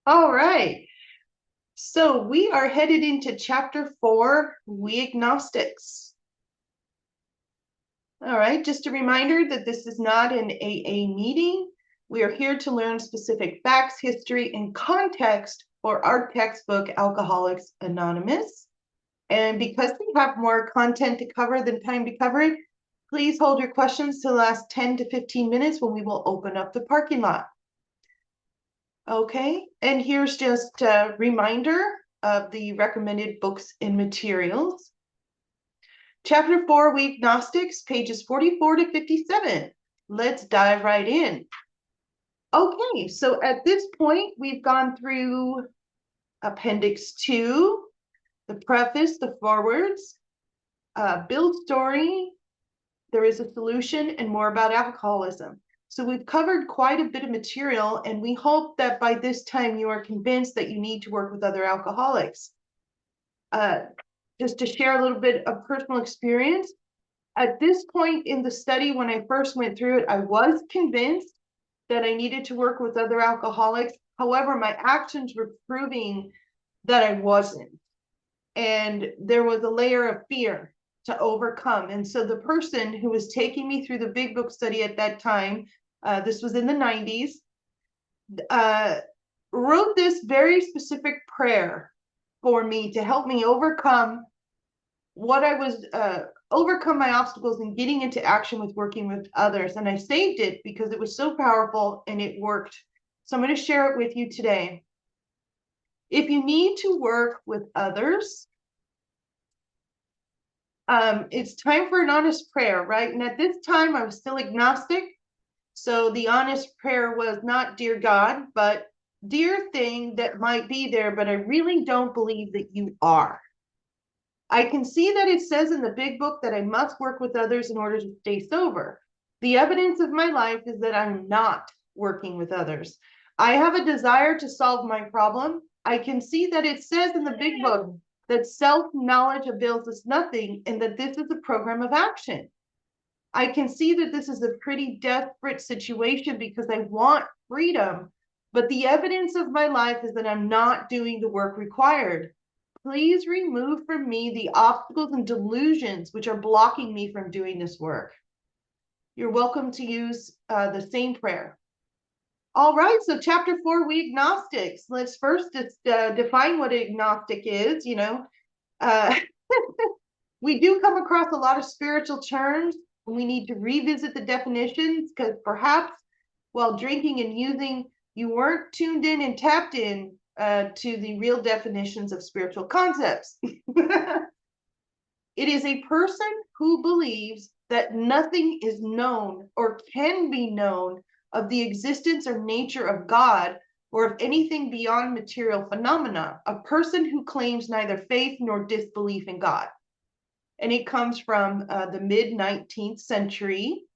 All right. So we are headed into chapter 4, We Agnostics. All right. Just a reminder that this is not an AA meeting. We are here to learn specific facts, history, and context for our textbook, Alcoholics Anonymous. And because we have more content to cover than time to cover it, please hold your questions to the last 10 to 15 minutes when we will open up the parking lot. Okay, and here's just a reminder of the recommended books and materials. Chapter 4, We Agnostics, pages 44 to 57. Let's dive right in. Okay, so at this point, we've gone through Appendix 2, the preface, the forewords, Bill's story, there is a solution, and more about alcoholism. So we've covered quite a bit of material, and we hope that by this time you are convinced that you need to work with other alcoholics. Just to share a little bit of personal experience, at this point in the study, when I first went through it, I was convinced that I needed to work with other alcoholics. However, my actions were proving that I wasn't. And there was a layer of fear to overcome. And so the person who was taking me through the big book study at that time, this was in the 90s, wrote this very specific prayer for me to help me overcome overcome my obstacles in getting into action with working with others. And I saved it because it was so powerful and it worked. So I'm going to share it with you today. If you need to work with others, it's time for an honest prayer, right? And at this time, I was still agnostic. So the honest prayer was not, "Dear God," but "Dear thing that might be there, but I really don't believe that you are. I can see that it says in the big book that I must work with others in order to stay sober. The evidence of my life is that I'm not working with others. I have a desire to solve my problem. I can see that it says in the big book that self-knowledge avails us nothing and that this is a program of action. I can see that this is a pretty desperate situation because I want freedom, but the evidence of my life is that I'm not doing the work required. Please remove from me the obstacles and delusions which are blocking me from doing this work." You're welcome to use the same prayer. All right, so chapter 4, We Agnostics. Let's first just define what an agnostic is. We do come across a lot of spiritual terms. We need to revisit the definitions because perhaps while drinking and using, you weren't tuned in and tapped in to the real definitions of spiritual concepts. It is a person who believes that nothing is known or can be known of the existence or nature of God or of anything beyond material phenomena, a person who claims neither faith nor disbelief in God. And it comes from the mid-19th century.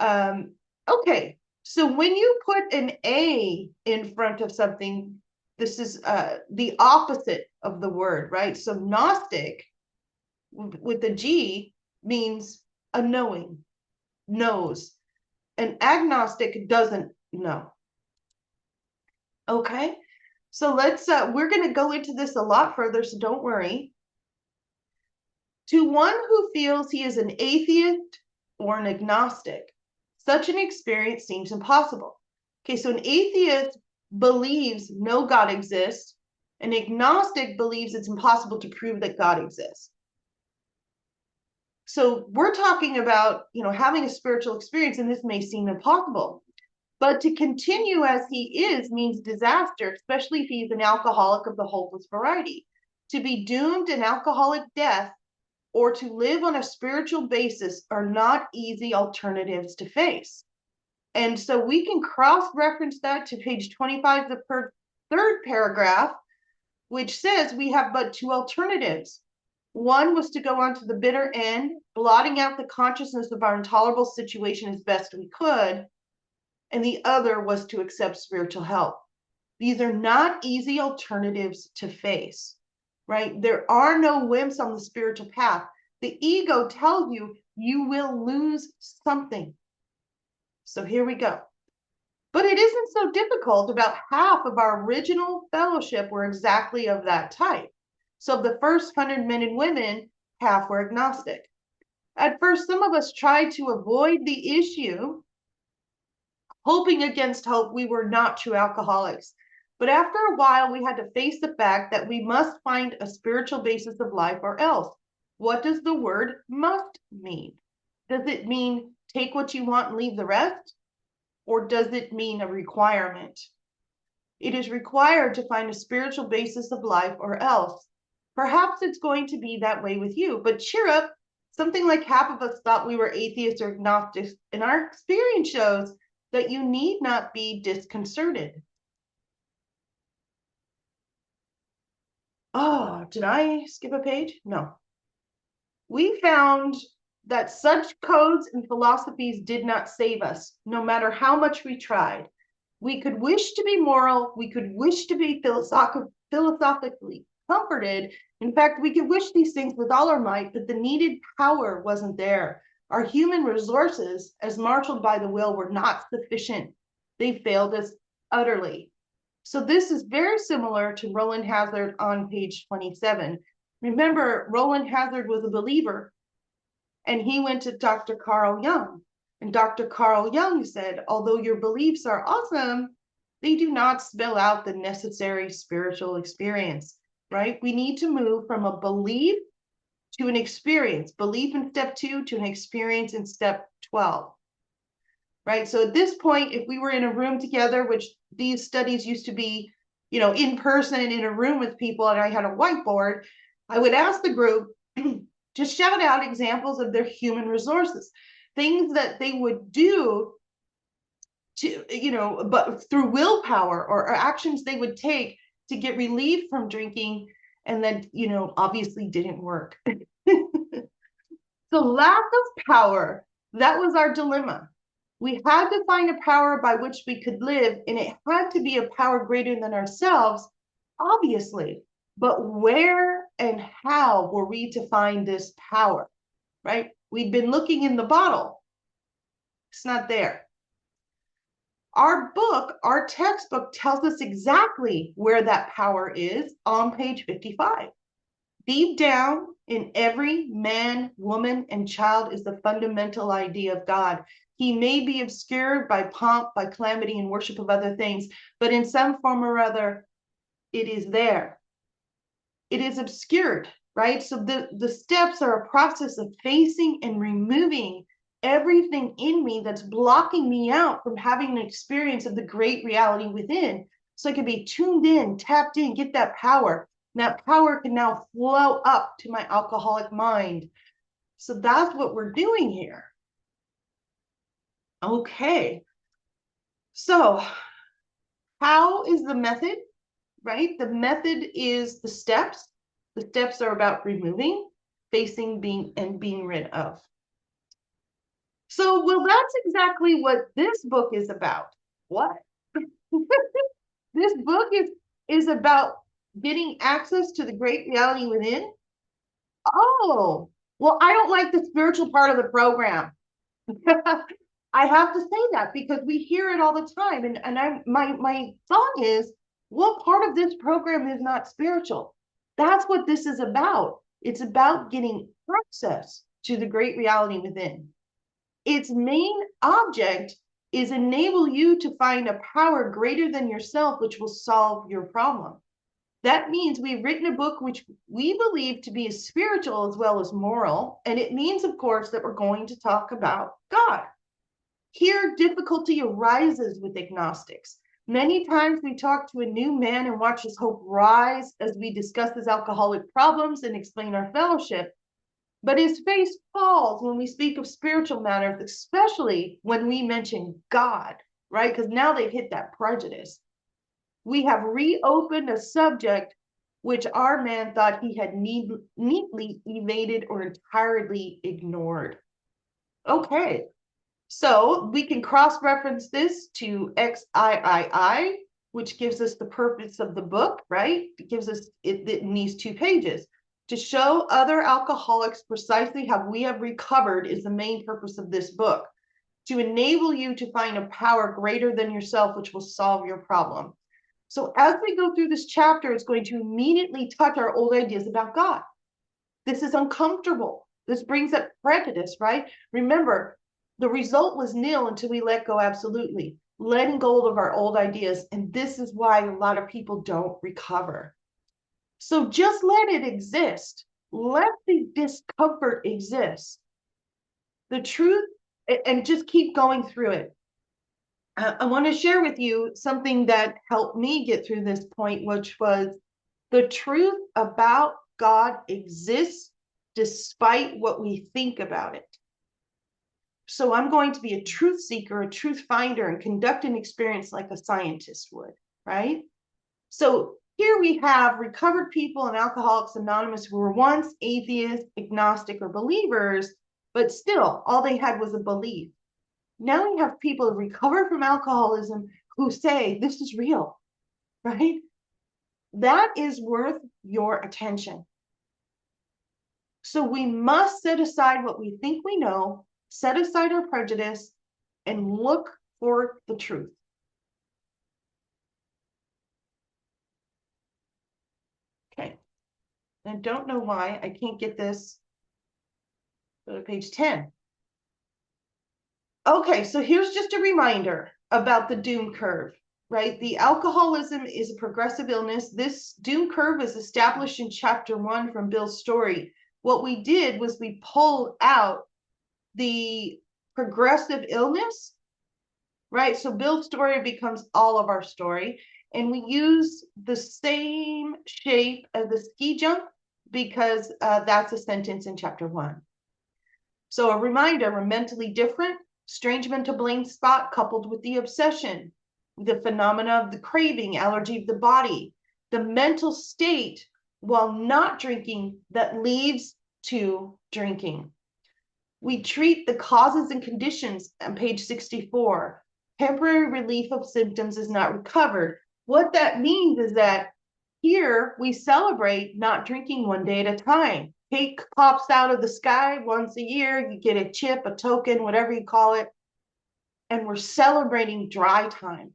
Okay, so when you put an A in front of something, this is the opposite of the word, right? So Gnostic with the G means a knowing, knows. An agnostic doesn't know. Okay, so we're going to go into this a lot further, so don't worry. To one who feels he is an atheist or an agnostic, such an experience seems impossible. Okay, so an atheist believes no God exists. An agnostic believes it's impossible to prove that God exists. So we're talking about, having a spiritual experience, and this may seem impossible. But to continue as he is means disaster, especially if he's an alcoholic of the hopeless variety. To be doomed an alcoholic death or to live on a spiritual basis are not easy alternatives to face. And so we can cross-reference that to page 25, the third paragraph, which says we have but two alternatives. One was to go on to the bitter end, blotting out the consciousness of our intolerable situation as best we could, and the other was to accept spiritual help. These are not easy alternatives to face, right? There are no wimps on the spiritual path. The ego tells you you will lose something. So here we go. But it isn't so difficult. About half of our original fellowship were exactly of that type. So of the first 100 men and women, half were agnostic. At first, some of us tried to avoid the issue, hoping against hope we were not true alcoholics. But after a while, we had to face the fact that we must find a spiritual basis of life or else. What does the word must mean? Does it mean take what you want and leave the rest? Or does it mean a requirement? It is required to find a spiritual basis of life or else. Perhaps it's going to be that way with you, but cheer up. Something like half of us thought we were atheists or agnostics, and our experience shows that you need not be disconcerted. Oh, did I skip a page? No. We found that such codes and philosophies did not save us, no matter how much we tried. We could wish to be moral, we could wish to be philosophically comforted. In fact, we could wish these things with all our might, but the needed power wasn't there. Our human resources, as marshaled by the will, were not sufficient. They failed us utterly. So this is very similar to Roland Hazard on page 27. Remember, Roland Hazard was a believer, and he went to Dr. Carl Jung. And Dr. Carl Jung said, although your beliefs are awesome, they do not spell out the necessary spiritual experience, right? We need to move from a belief to an experience, belief in step 2 to an experience in step 12, right? So at this point, if we were in a room together, which these studies used to be, in person and in a room with people, and I had a whiteboard, I would ask the group to shout out examples of their human resources, things that they would do to, but through willpower or actions they would take to get relief from drinking, and then, obviously didn't work. So lack of power, that was our dilemma. We had to find a power by which we could live, and it had to be a power greater than ourselves, obviously. But where and how were we to find this power, right? We'd been looking in the bottle. It's not there. Our book, our textbook, tells us exactly where that power is on page 55. Deep down in every man, woman, and child is the fundamental idea of God. He may be obscured by pomp, by calamity, and worship of other things, but in some form or other, it is there. It is obscured, right? So the steps are a process of facing and removing everything in me that's blocking me out from having an experience of the great reality within. So I can be tuned in, tapped in, get that power. And that power can now flow up to my alcoholic mind. So that's what we're doing here. Okay. So how is the method, right? The method is the steps. The steps are about removing, facing, being rid of. So, well, that's exactly what this book is about. What? This book is about getting access to the great reality within. Oh, well, I don't like the spiritual part of the program. I have to say that because we hear it all the time. And my thought is, what part of this program is not spiritual? That's what this is about. It's about getting access to the great reality within. Its main object is enable you to find a power greater than yourself, which will solve your problem. That means we've written a book which we believe to be spiritual as well as moral. And it means, of course, that we're going to talk about God. Here, difficulty arises with agnostics. Many times we talk to a new man and watch his hope rise as we discuss his alcoholic problems and explain our fellowship. But his face falls when we speak of spiritual matters, especially when we mention God, right? Because now they've hit that prejudice. We have reopened a subject which our man thought he had neatly evaded or entirely ignored. Okay, so we can cross-reference this to XIII, which gives us the purpose of the book, right? It gives us it in these 2 pages. To show other alcoholics precisely how we have recovered is the main purpose of this book. to enable you to find a power greater than yourself, which will solve your problem. So as we go through this chapter, it's going to immediately touch our old ideas about God. This is uncomfortable. This brings up prejudice, right? Remember, the result was nil until we let go absolutely, letting go of our old ideas. And this is why a lot of people don't recover. So just let it exist. Let the discomfort exist. The truth, and just keep going through it. I want to share with you something that helped me get through this point, which was the truth about God exists despite what we think about it. So I'm going to be a truth seeker, a truth finder, and conduct an experience like a scientist would, right? So here we have recovered people in Alcoholics Anonymous who were once atheists, agnostic, or believers, but still all they had was a belief. Now we have people who recover from alcoholism who say, this is real, right? That is worth your attention. So we must set aside what we think we know, set aside our prejudice, and look for the truth. Okay. I don't know why I can't get this. Go to page 10. Okay, so here's just a reminder about the doom curve, right? The alcoholism is a progressive illness. This doom curve is established in chapter 1 from Bill's story. What we did was we pulled out the progressive illness, right? So Bill's story becomes all of our story. And we use the same shape of the ski jump because that's a sentence in chapter 1. So a reminder, we're mentally different, strange mental blind spot coupled with the obsession, the phenomena of the craving, allergy of the body, the mental state while not drinking that leads to drinking. We treat the causes and conditions on page 64. Temporary relief of symptoms is not recovered. What that means is that here we celebrate not drinking one day at a time. Cake pops out of the sky once a year. You get a chip, a token, whatever you call it. And we're celebrating dry time.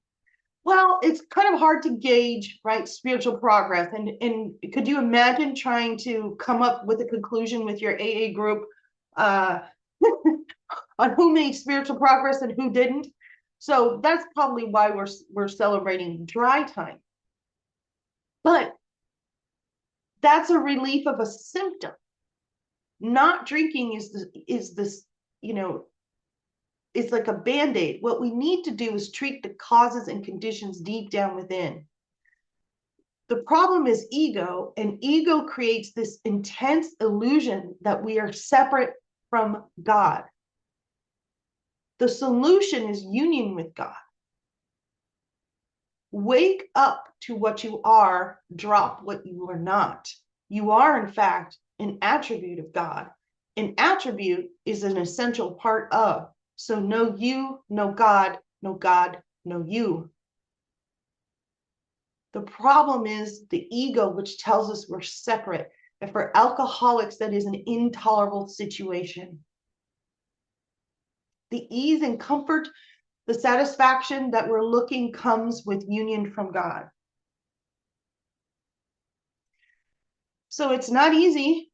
Well, it's kind of hard to gauge, right, spiritual progress. And could you imagine trying to come up with a conclusion with your AA group on who made spiritual progress and who didn't? So that's probably why we're celebrating dry time. But that's a relief of a symptom. Not drinking is this, it's like a band-aid. What we need to do is treat the causes and conditions deep down within. The problem is ego, and ego creates this intense illusion that we are separate from God. The solution is union with God. Wake up to what you are, drop what you are not. You are, in fact, an attribute of God. An attribute is an essential part of. So know you, know God, know God, know you. The problem is the ego, which tells us we're separate. And for alcoholics, that is an intolerable situation. The ease and comfort, the satisfaction that we're looking comes with union from God. So it's not easy.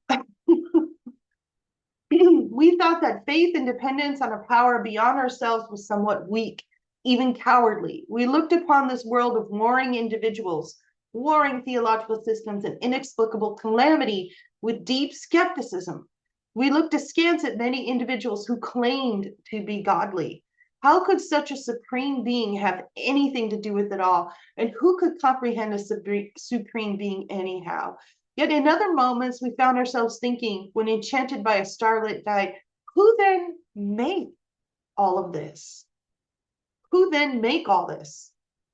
We thought that faith and dependence on a power beyond ourselves was somewhat weak, even cowardly. We looked upon this world of warring individuals, warring theological systems, and inexplicable calamity with deep skepticism. We looked askance at many individuals who claimed to be godly. How could such a supreme being have anything to do with it all? And who could comprehend a supreme being anyhow? Yet in other moments, we found ourselves thinking, when enchanted by a starlit night, who then made all of this? Who then make all this?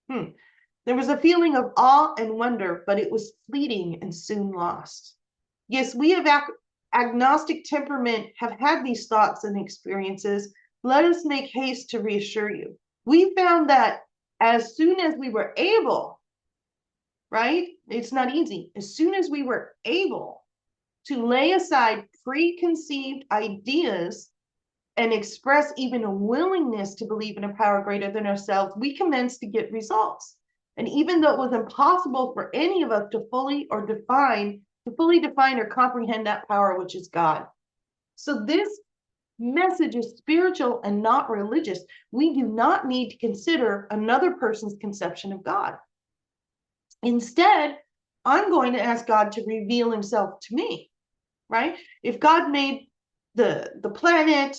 There was a feeling of awe and wonder, but it was fleeting and soon lost. Yes, we of agnostic temperament have had these thoughts and experiences. Let us make haste to reassure you. We found that as soon as we were able, right? It's not easy. As soon as we were able to lay aside preconceived ideas and express even a willingness to believe in a power greater than ourselves, we commence to get results. And even though it was impossible for any of us to fully define or comprehend that power, which is God. So this message is spiritual and not religious. We do not need to consider another person's conception of God. Instead, I'm going to ask God to reveal himself to me, right? If God made the planet,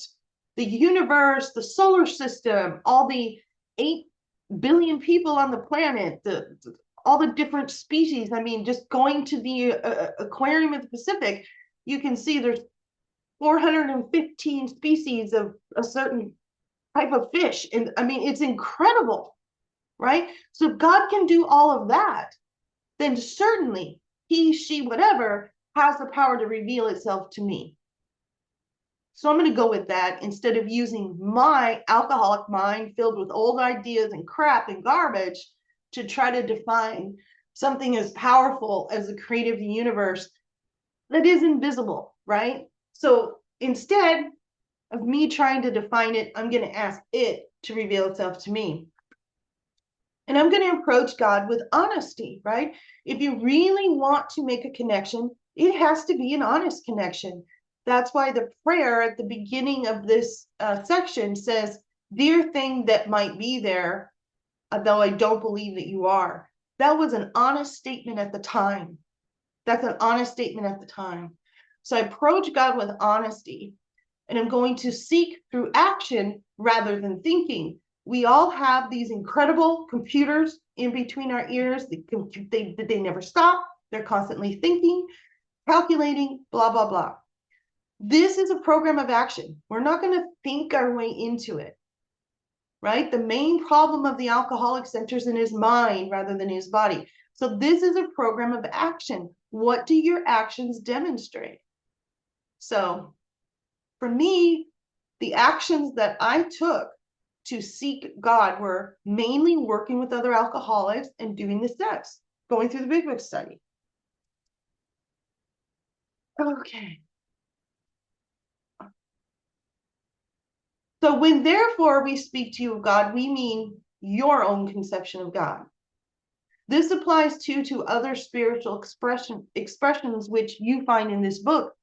the universe, the solar system, all the 8 billion people on the planet, all the different species. I mean, just going to the aquarium of the Pacific, you can see there's 415 species of a certain type of fish. And I mean, it's incredible, right? So if God can do all of that, then certainly he, she, whatever, has the power to reveal itself to me. So I'm going to go with that instead of using my alcoholic mind filled with old ideas and crap and garbage to try to define something as powerful as the creative universe that is invisible, right? So instead of me trying to define it, I'm going to ask it to reveal itself to me. And I'm going to approach God with honesty, right? If you really want to make a connection, it has to be an honest connection. That's why the prayer at the beginning of this section says, "Dear thing that might be there, though I don't believe that you are." That was an honest statement at the time. That's an honest statement at the time. So I approach God with honesty, and I'm going to seek through action rather than thinking. We all have these incredible computers in between our ears. They never stop. They're constantly thinking, calculating, blah, blah, blah. This is a program of action. We're not going to think our way into it, right? The main problem of the alcoholic centers in his mind rather than his body. So this is a program of action. What do your actions demonstrate? So for me, the actions that I took to seek God were mainly working with other alcoholics and doing the steps, going through the Big Book study. Okay. So when therefore we speak to you of God, we mean your own conception of God. This applies too to other spiritual expressions which you find in this book.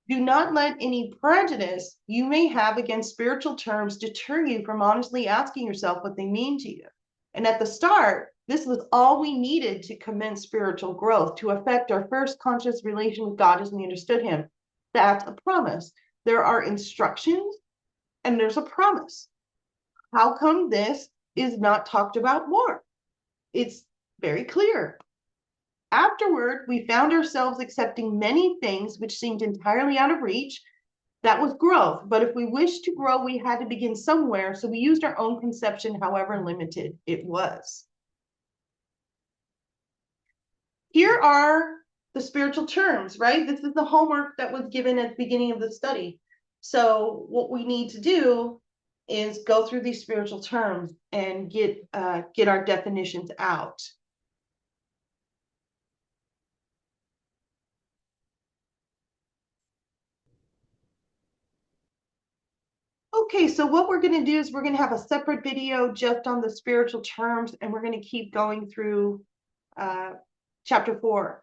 Do not let any prejudice you may have against spiritual terms deter you from honestly asking yourself what they mean to you. And at the start, this was all we needed to commence spiritual growth, to affect our first conscious relation with God as we understood him. That's a promise. There are instructions and there's a promise. How come this is not talked about more? It's very clear. Afterward, we found ourselves accepting many things which seemed entirely out of reach. That was growth. But if we wished to grow, we had to begin somewhere. So we used our own conception, however limited it was. Here are the spiritual terms, right? This is the homework that was given at the beginning of the study. So what we need to do is go through these spiritual terms and get our definitions out. Okay, so what we're going to do is we're going to have a separate video just on the spiritual terms, and we're going to keep going through chapter 4.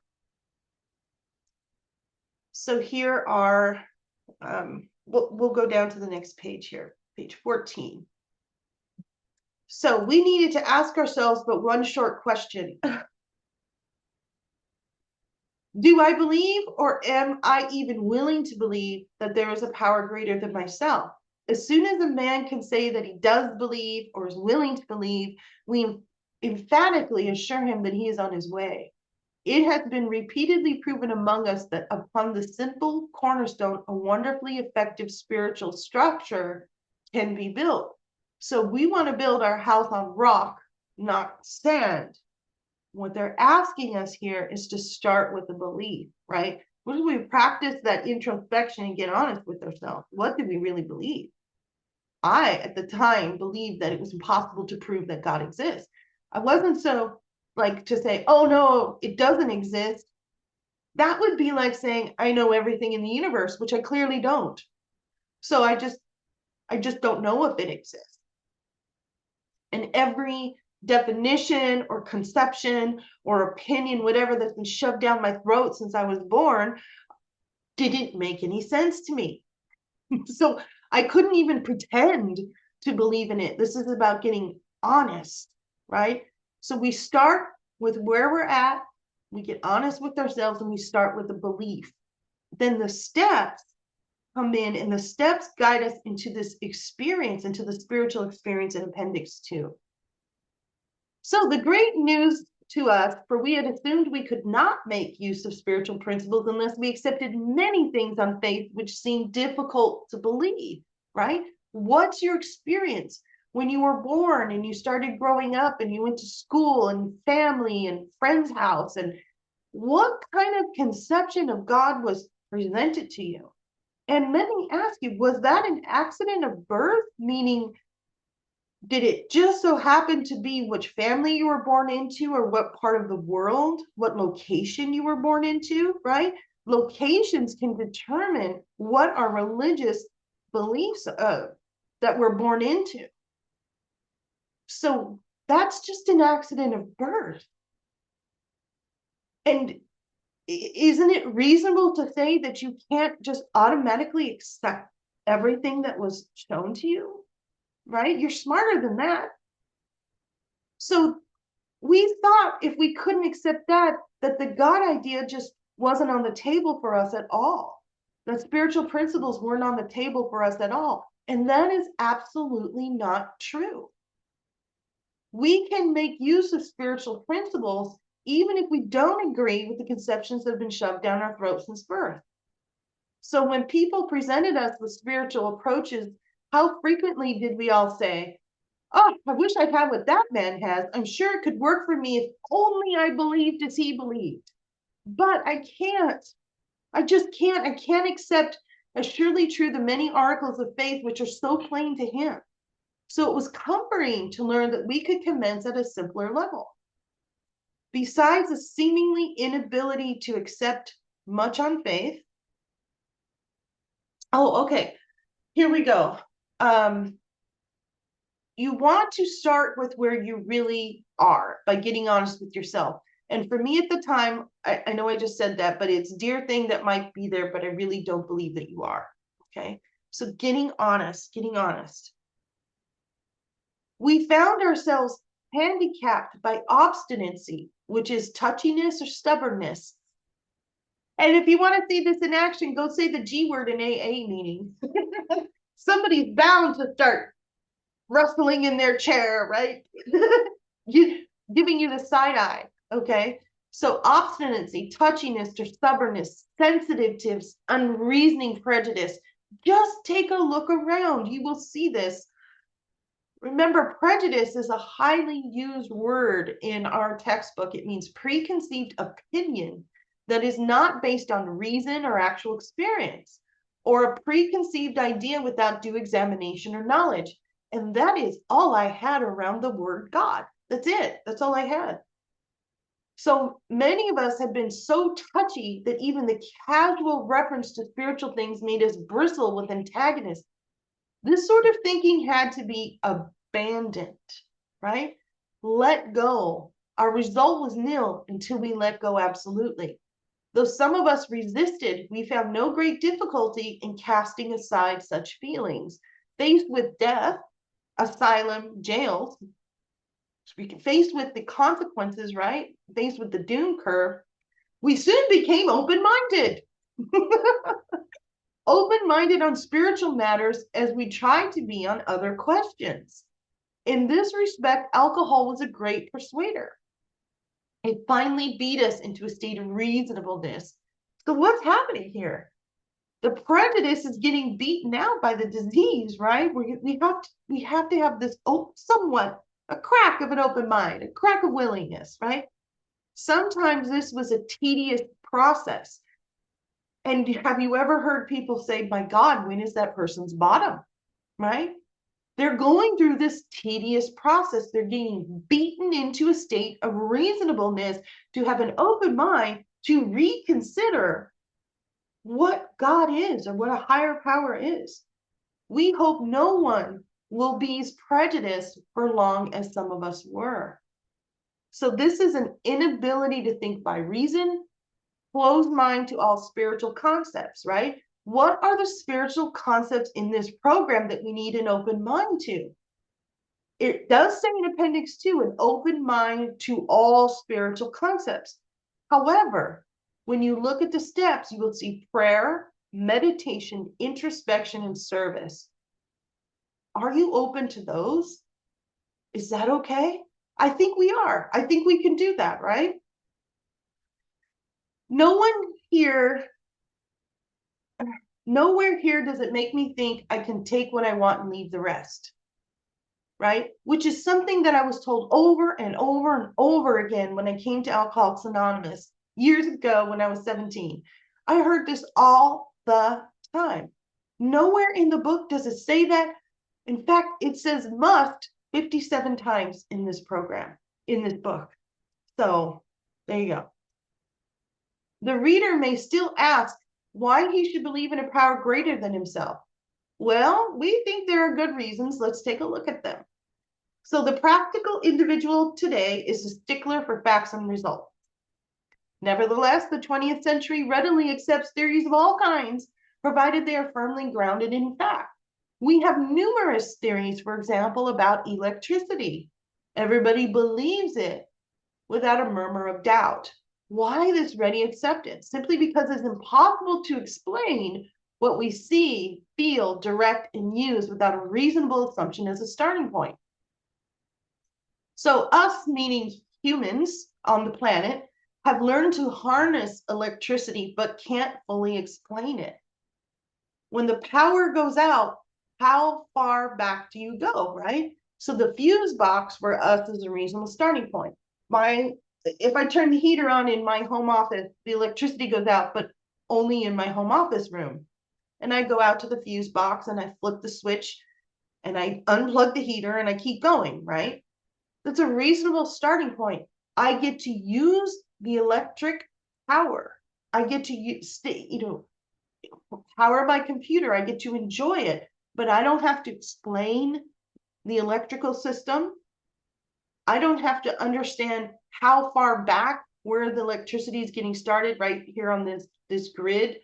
So here are, we'll go down to the next page here, page 14. So we needed to ask ourselves but one short question. Do I believe, or am I even willing to believe that there is a power greater than myself? As soon as a man can say that he does believe or is willing to believe, we emphatically assure him that he is on his way. It has been repeatedly proven among us that upon the simple cornerstone, a wonderfully effective spiritual structure can be built. So we want to build our house on rock, not sand. What they're asking us here is to start with a belief, right? When we practice that introspection and get honest with ourselves, what do we really believe? I, at the time, believed that it was impossible to prove that God exists. I wasn't so like to say, oh no, it doesn't exist. That would be like saying, I know everything in the universe, which I clearly don't. So I I just don't know if it exists. And every definition or conception or opinion, whatever that's been shoved down my throat since I was born, didn't make any sense to me. So I couldn't even pretend to believe in it. This is about getting honest, right? So we start with where we're at, we get honest with ourselves, and we start with a belief. Then the steps come in, and the steps guide us into this experience, into the spiritual experience in Appendix 2. So the great news to us, for we had assumed we could not make use of spiritual principles unless we accepted many things on faith which seemed difficult to believe, right? What's your experience when you were born and you started growing up and you went to school and family and friend's house? And what kind of conception of God was presented to you? And let me ask you, was that an accident of birth? Meaning, did it just so happen to be which family you were born into, or what part of the world, what location you were born into, right? Locations can determine what our religious beliefs that we're born into. So that's just an accident of birth. And isn't it reasonable to say that you can't just automatically accept everything that was shown to you? Right? You're smarter than that. So we thought if we couldn't accept that the God idea just wasn't on the table for us at all. The spiritual principles weren't on the table for us at all. And that is absolutely not true. We can make use of spiritual principles even if we don't agree with the conceptions that have been shoved down our throats since birth. So when people presented us with spiritual approaches, how frequently did we all say, oh, I wish I'd have what that man has. I'm sure it could work for me if only I believed as he believed. But I can't. I just can't. I can't accept as surely true the many articles of faith which are so plain to him. So it was comforting to learn that we could commence at a simpler level. Besides a seemingly inability to accept much on faith. Oh, okay. Here we go. You want to start with where you really are by getting honest with yourself. And for me at the time, I know I just said that, but it's dear thing that might be there, but I really don't believe that you are. Okay. So getting honest. We found ourselves handicapped by obstinacy, which is touchiness or stubbornness. And if you want to see this in action, go say the G word in AA meeting. Somebody's bound to start rustling in their chair, right? Giving you the side eye, okay? So obstinacy, touchiness, or stubbornness, sensitiveness, unreasoning prejudice. Just take a look around. You will see this. Remember, prejudice is a highly used word in our textbook. It means preconceived opinion that is not based on reason or actual experience, or a preconceived idea without due examination or knowledge. And that is all I had around the word God. That's it. That's all I had. So many of us have been so touchy that even the casual reference to spiritual things made us bristle with antagonism. This sort of thinking had to be abandoned, right? Let go. Our result was nil until we let go absolutely. Though some of us resisted, we found no great difficulty in casting aside such feelings. Faced with death, asylum, jails, faced with the consequences, right? Faced with the doom curve, we soon became open-minded. Open-minded on spiritual matters as we tried to be on other questions. In this respect, alcohol was a great persuader. It finally beat us into a state of reasonableness. So what's happening here? The prejudice is getting beaten out by the disease, right? We have to have this somewhat a crack of an open mind, a crack of willingness, right? Sometimes this was a tedious process. And have you ever heard people say, my God, when is that person's bottom, right? They're going through this tedious process. They're getting beaten into a state of reasonableness to have an open mind to reconsider what God is or what a higher power is. We hope no one will be as prejudiced for long as some of us were. So this is an inability to think by reason, closed mind to all spiritual concepts, right? What are the spiritual concepts in this program that we need an open mind to? It does say in Appendix 2, an open mind to all spiritual concepts. However, when you look at the steps, you will see prayer, meditation, introspection, and service. Are you open to those? Is that okay? I think we are. I think we can do that, right? No one here, nowhere here does it make me think I can take what I want and leave the rest, right? Which is something that I was told over and over and over again when I came to Alcoholics Anonymous years ago when I was 17. I heard this all the time. Nowhere in the book does it say that. In fact, it says must 57 times in this program, in this book. So there you go. The reader may still ask why he should believe in a power greater than himself. Well, we think there are good reasons. Let's take a look at them. So the practical individual today is a stickler for facts and results. Nevertheless, the 20th century readily accepts theories of all kinds, provided they are firmly grounded in fact. We have numerous theories, for example, about electricity. Everybody believes it without a murmur of doubt. Why this ready acceptance? Simply because it's impossible to explain what we see, feel, direct, and use without a reasonable assumption as a starting point. So us, meaning humans on the planet, have learned to harness electricity but can't fully explain it. When the power goes out, how far back do you go, right? So the fuse box for us is a reasonable starting point. If I turn the heater on in my home office, the electricity goes out, but only in my home office room. And I go out to the fuse box and I flip the switch and I unplug the heater and I keep going, right? That's a reasonable starting point. I get to use the electric power. I get to use, power my computer. I get to enjoy it, but I don't have to explain the electrical system. I don't have to understand how far back where the electricity is getting started right here on this grid.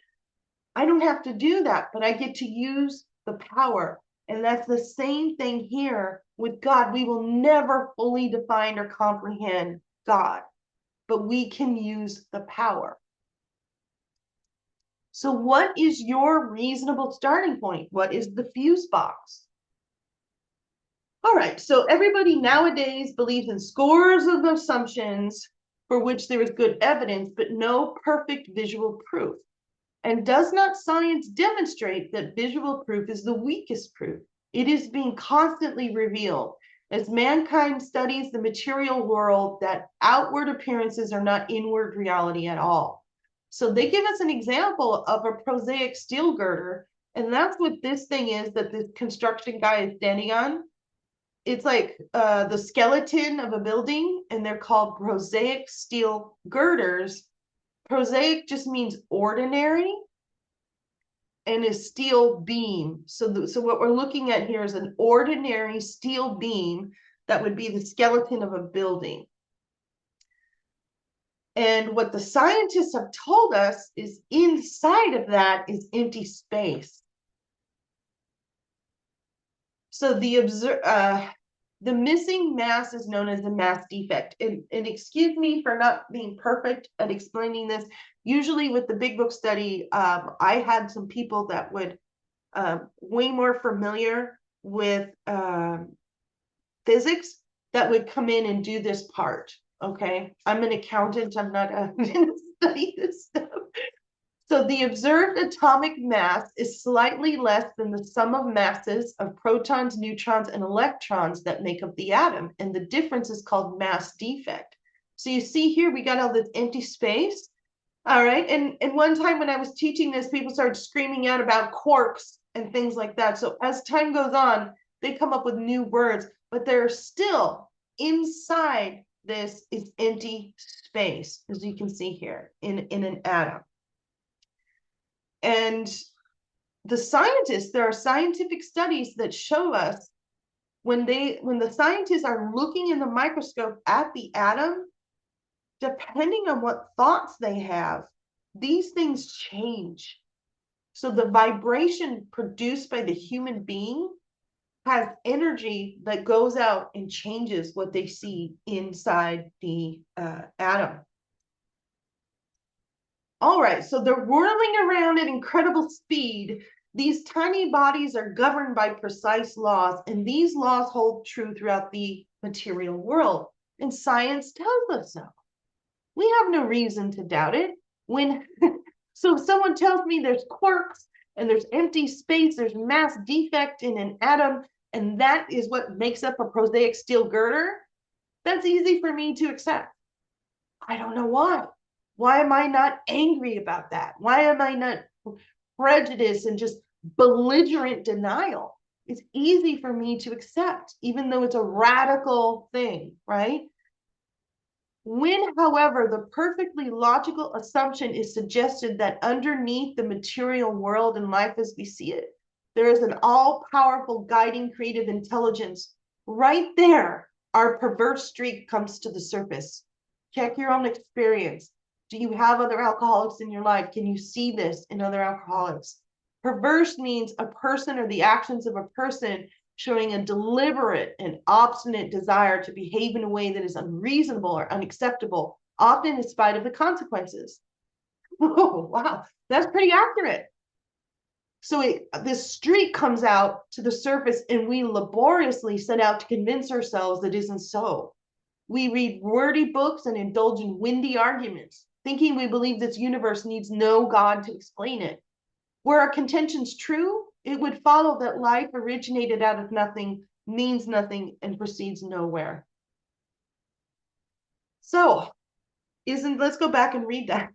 I don't have to do that, but I get to use the power. And that's the same thing here with God. We will never fully define or comprehend God, but we can use the power. So what is your reasonable starting point? What is the fuse box? All right, so everybody nowadays believes in scores of assumptions for which there is good evidence, but no perfect visual proof. And does not science demonstrate that visual proof is the weakest proof? It is being constantly revealed as mankind studies the material world that outward appearances are not inward reality at all. So they give us an example of a prosaic steel girder, and that's what this thing is that this construction guy is standing on. It's like the skeleton of a building, and they're called prosaic steel girders. Prosaic just means ordinary, and a steel beam. So what we're looking at here is an ordinary steel beam that would be the skeleton of a building. And what the scientists have told us is inside of that is empty space. So the missing mass is known as the mass defect. And excuse me for not being perfect at explaining this. Usually with the Big Book study, I had some people that would way more familiar with physics that would come in and do this part. Okay, I'm an accountant. I'm not going to study this stuff. So the observed atomic mass is slightly less than the sum of masses of protons, neutrons, and electrons that make up the atom. And the difference is called mass defect. So you see here, we got all this empty space. All right. And one time when I was teaching this, people started screaming out about quarks and things like that. So as time goes on, they come up with new words, but they're still inside this is empty space, as you can see here in an atom. And there are scientific studies that show us when the scientists are looking in the microscope at the atom, depending on what thoughts they have, these things change. So the vibration produced by the human being has energy that goes out and changes what they see inside the atom. All right, so they're whirling around at incredible speed. These tiny bodies are governed by precise laws, and these laws hold true throughout the material world. And science tells us so. We have no reason to doubt it. So if someone tells me there's quarks and there's empty space, there's mass defect in an atom, and that is what makes up a prosaic steel girder, that's easy for me to accept. I don't know why. Why am I not angry about that? Why am I not prejudiced and just belligerent denial? It's easy for me to accept, even though it's a radical thing, right? When, however, the perfectly logical assumption is suggested that underneath the material world and life as we see it, there is an all-powerful guiding creative intelligence, right there, our perverse streak comes to the surface. Check your own experience. Do you have other alcoholics in your life? Can you see this in other alcoholics? Perverse means a person or the actions of a person showing a deliberate and obstinate desire to behave in a way that is unreasonable or unacceptable, often in spite of the consequences. Oh, wow, that's pretty accurate. So this streak comes out to the surface, and we laboriously set out to convince ourselves that isn't so. We read wordy books and indulge in windy arguments, thinking we believe this universe needs no God to explain it. Were our contentions true, it would follow that life originated out of nothing, means nothing, and proceeds nowhere. So, let's go back and read that.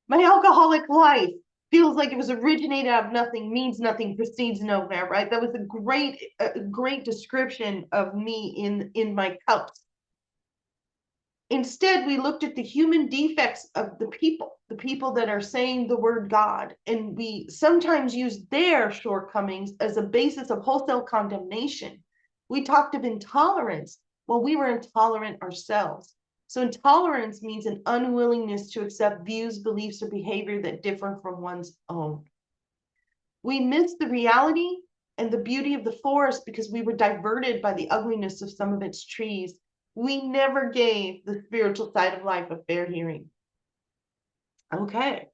My alcoholic life feels like it was originated out of nothing, means nothing, proceeds nowhere, right? That was a great description of me in my cups. Instead, we looked at the human defects of the people that are saying the word God, and we sometimes use their shortcomings as a basis of wholesale condemnation. We talked of intolerance. Well, we were intolerant ourselves. So intolerance means an unwillingness to accept views, beliefs, or behavior that differ from one's own. We missed the reality and the beauty of the forest because we were diverted by the ugliness of some of its trees. We never gave the spiritual side of life a fair hearing. Okay.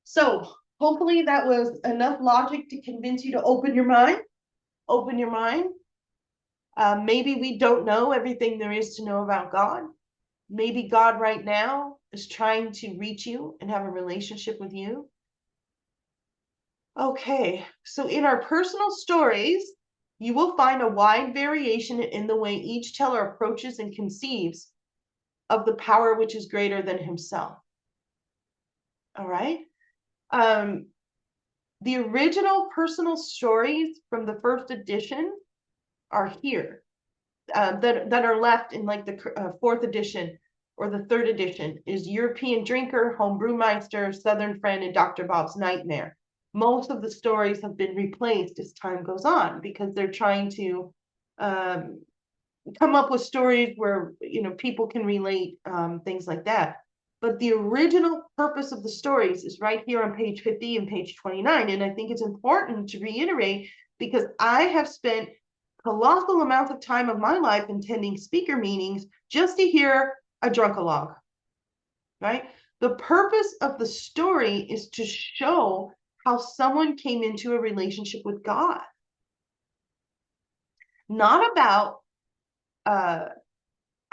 So hopefully that was enough logic to convince you to open your mind. Open your mind. Maybe we don't know everything there is to know about God. Maybe God right now is trying to reach you and have a relationship with you. Okay, so in our personal stories, you will find a wide variation in the way each teller approaches and conceives of the power which is greater than himself. All right. The original personal stories from the first edition are here, that are left in like the fourth edition or the third edition is European Drinker, Home Brewmeister, Southern Friend, and Dr. Bob's Nightmare. Most of the stories have been replaced as time goes on because they're trying to come up with stories where people can relate, things like that. But the original purpose of the stories is right here on page 50 and page 29. And I think it's important to reiterate because I have spent colossal amounts of time of my life attending speaker meetings just to hear a drunkalogue, right? The purpose of the story is to show how someone came into a relationship with God. Not about a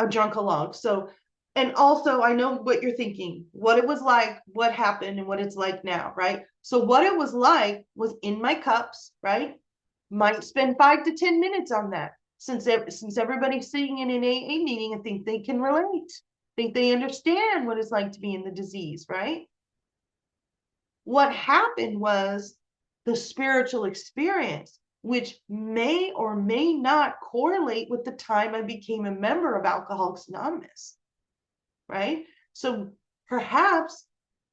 drunkalogue. So, and also I know what you're thinking, what it was like, what happened, and what it's like now, right? So what it was like was in my cups, right? Might spend 5 to 10 minutes on that. Since everybody's sitting in an AA meeting, I think they can relate. I think they understand what it's like to be in the disease, right? What happened was the spiritual experience, which may or may not correlate with the time I became a member of Alcoholics Anonymous, right? So perhaps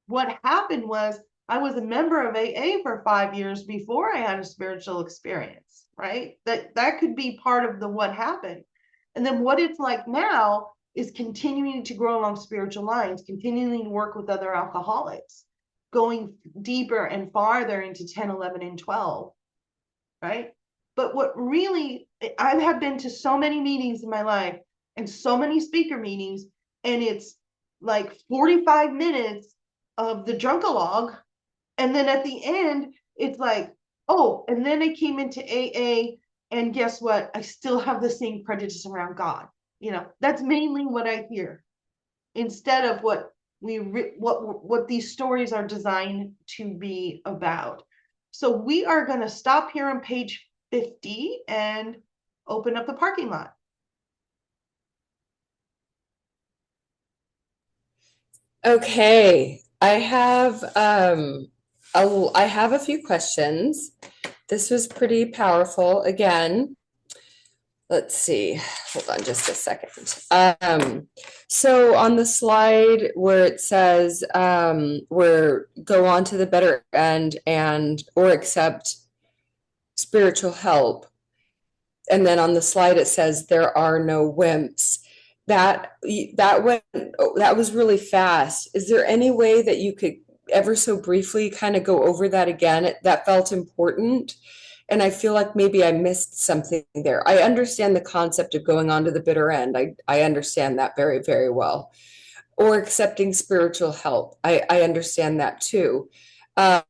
what happened was I was a member of AA for 5 years before I had a spiritual experience, right? That could be part of the what happened. And then what it's like now is continuing to grow along spiritual lines, continuing to work with other alcoholics, going deeper and farther into 10, 11, and 12, right? But what really, I have been to so many meetings in my life and so many speaker meetings, and it's like 45 minutes of the drunkalogue. And then at the end, it's like, oh, and then I came into AA, and guess what? I still have the same prejudice around God. That's mainly what I hear, instead of what these stories are designed to be about. So we are going to stop here on page 50 and open up the parking lot. Okay, I have a few questions. This was pretty powerful. Again, let's see. Hold on just a second. So on the slide where it says where go on to the better end and or accept spiritual help, and then on the slide it says there are no wimps. That was really fast. Is there any way that you could ever so briefly kind of go over that again? That felt important. And I feel like maybe I missed something there. I understand the concept of going on to the bitter end. I understand that very, very well. Or accepting spiritual help. I understand that too. But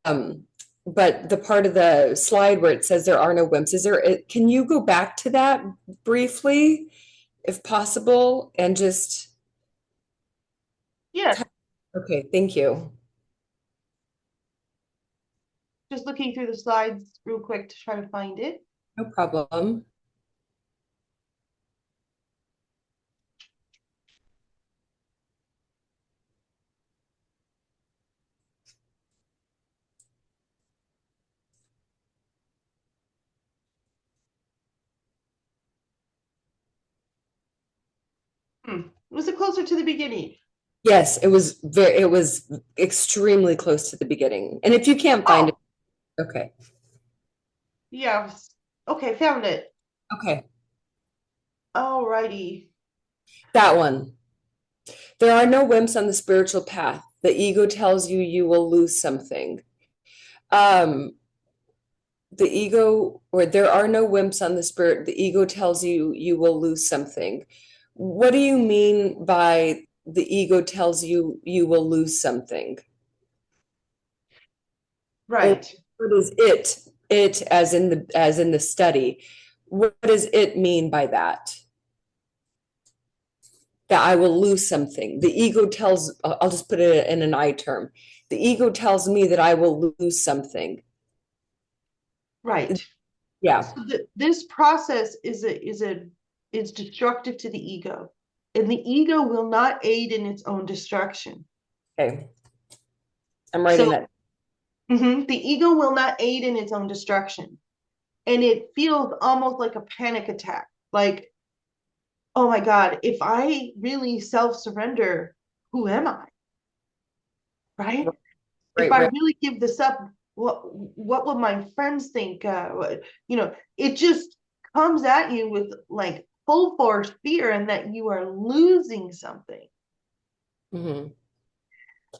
the part of the slide where it says there are no wimps, can you go back to that briefly, if possible, and just, Yes, okay, thank you. just looking through the slides real quick to try to find it. No problem. Was it closer to the beginning? Yes, it was extremely close to the beginning. And if you can't find it, Oh, okay. yeah. Okay, found it. Okay. Alrighty. That one. There are no wimps on the spiritual path. The ego tells you you will lose something. Um, the ego, or there are no wimps on the spirit. The ego tells you you will lose something. What do you mean by the ego tells you you will lose something? Or Right. what is it? It as in the study. What does it mean by that? That I will lose something. The ego tells, I'll just put it in an I term. The ego tells me that I will lose something. Right. Yeah. So this process is destructive to the ego, and the ego will not aid in its own destruction. Okay. I'm writing So that. the ego will not aid in its own destruction, and it feels almost like a panic attack. Like, oh my God, if I really self-surrender, who am I? Right? If Right, I right. really give this up, what will my friends think? It just comes at you with like full force fear, and that you are losing something. Mm-hmm.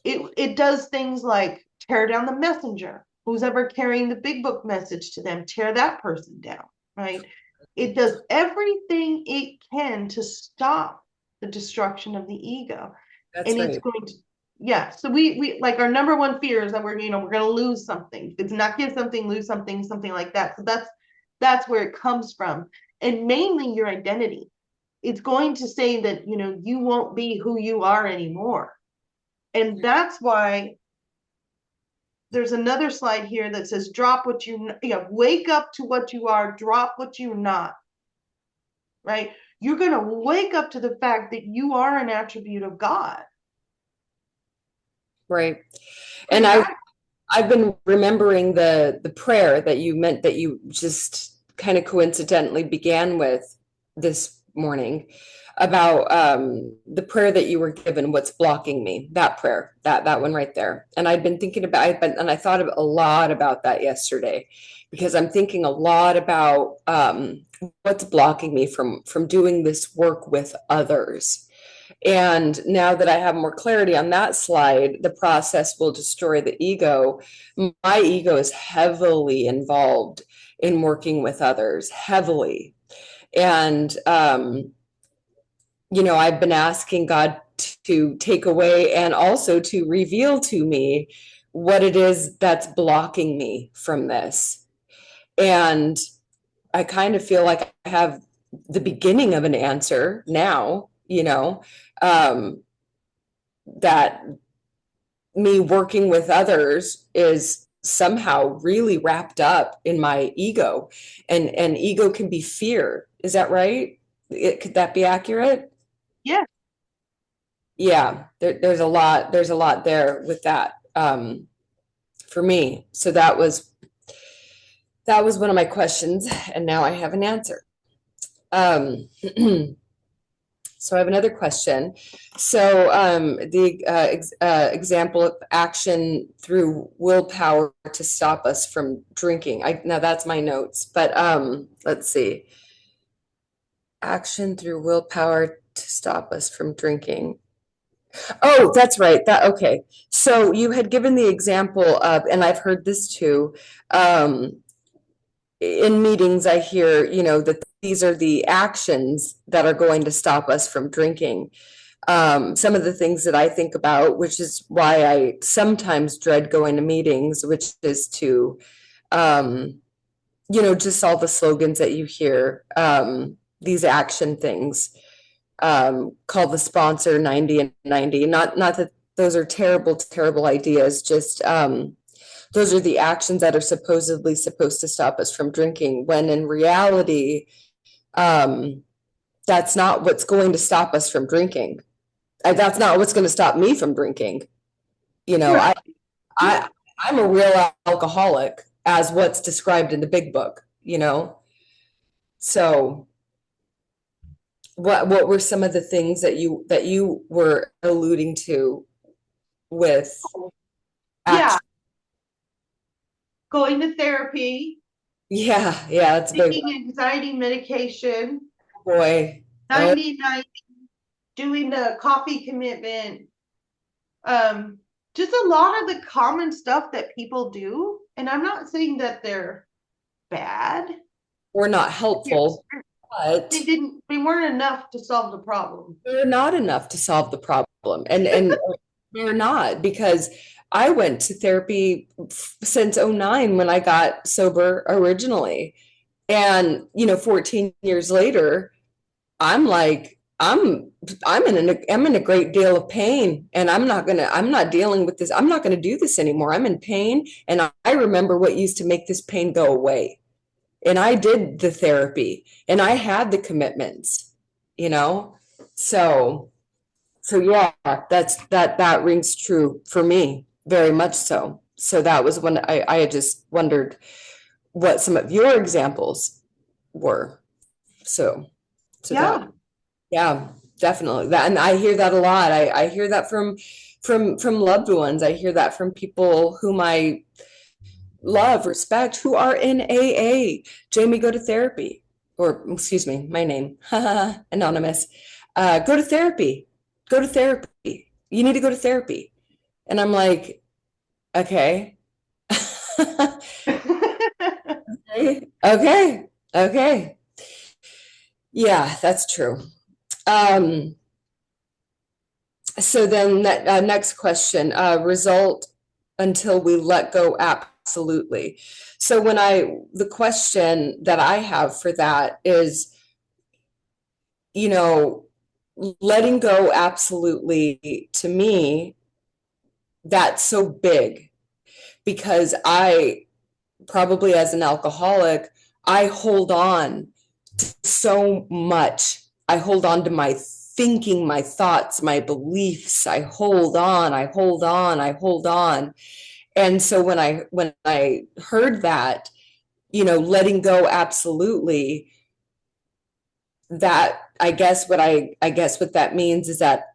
It does things like tear down the messenger. Who's ever carrying the big book message to them, tear that person down, right? It does everything it can to stop the destruction of the ego. That's And it's right. going to, yeah. So we like, our number one fear is that we're going to lose something. If it's not give something, lose something, something like that. So that's where it comes from. And mainly your identity. It's going to say that, you won't be who you are anymore. And that's why there's another slide here that says drop what wake up to what you are, drop what you're not, right? You're going to wake up to the fact that you are an attribute of God. Right. And And that, I've been remembering the prayer that you meant that you just kind of coincidentally began with this morning. about the prayer that you were given, what's blocking me, that prayer, that one right there. And I'd been thinking about it, and I thought a lot about that yesterday, because I'm thinking a lot about what's blocking me from doing this work with others. And now that I have more clarity on that slide, the process will destroy the ego. My ego is heavily involved in working with others, heavily. And I've been asking God to take away and also to reveal to me what it is that's blocking me from this. And I kind of feel like I have the beginning of an answer now, that me working with others is somehow really wrapped up in my ego, and ego can be fear. Is that right? Could that be accurate? Yeah. Yeah, there's a lot there with that, for me. So that was one of my questions, and now I have an answer. um So I have another question. So the example of action through willpower to stop us from drinking. Now that's my notes, but let's see. Action through willpower to stop us from drinking. Oh, that's right. Okay. So you had given the example of, and I've heard this too, in meetings I hear, that these are the actions that are going to stop us from drinking. Some of the things that I think about, which is why I sometimes dread going to meetings, which is to, just all the slogans that you hear, these action things, call the sponsor 90 and 90. Not that those are terrible, terrible ideas, just those are the actions that are supposedly supposed to stop us from drinking, when in reality, that's not what's going to stop us from drinking. That's not what's going to stop me from drinking. Right. I I'm a real alcoholic, as what's described in the big book. So what were some of the things that you were alluding to with Yeah. action? Going to therapy, Yeah, that's a big taking anxiety medication, one. Boy. Oh, 99, doing the coffee commitment. Um, just a lot of the common stuff that people do. And I'm not saying that they're bad. we're not helpful, but They weren't enough to solve the problem. they're not enough to solve the problem. And they're not, because I went to therapy since '09 when I got sober originally. And 14 years later, I'm like, I'm in a great deal of pain, and I'm not dealing with this. I'm not gonna do this anymore. I'm in pain, and I remember what used to make this pain go away. And I did the therapy, and I had the commitments, you know? So yeah, that rings true for me, very much so. So that was when I had just wondered what some of your examples were. So that, Yeah. yeah, definitely. That, and I hear that a lot. I hear that from loved ones. I hear that from people whom I love, respect, who are in AA. Jamie, go to therapy. Or excuse me, my name, anonymous. Go to therapy. Go to therapy. You need to go to therapy. And I'm like, okay. Okay. Okay. Yeah, that's true. Um, so then that next question, result until we let go absolutely. So the question that I have for that is, letting go absolutely, to me, that's so big, because I probably, as an alcoholic, I hold on to so much. I hold on to my thinking, my thoughts, my beliefs. I hold on, I hold on, I hold on. And so when I heard that, letting go absolutely, that I guess what that means is that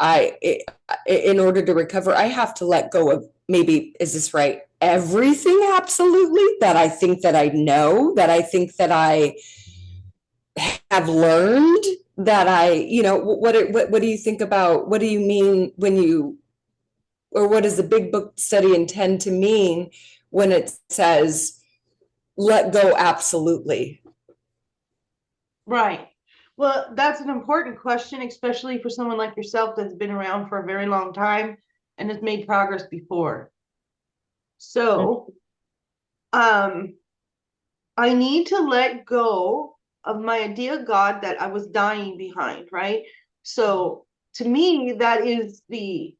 in order to recover, I have to let go of, maybe, is this right? Everything, absolutely, that I think that I know, that I think that I have learned, that I, what do you think about, what do you mean when you, or what does the big book study intend to mean when it says let go absolutely? Right. Well, that's an important question, especially for someone like yourself that's been around for a very long time and has made progress before. So, um, I need to let go of my idea of God that I was dying behind, right? So to me, that is the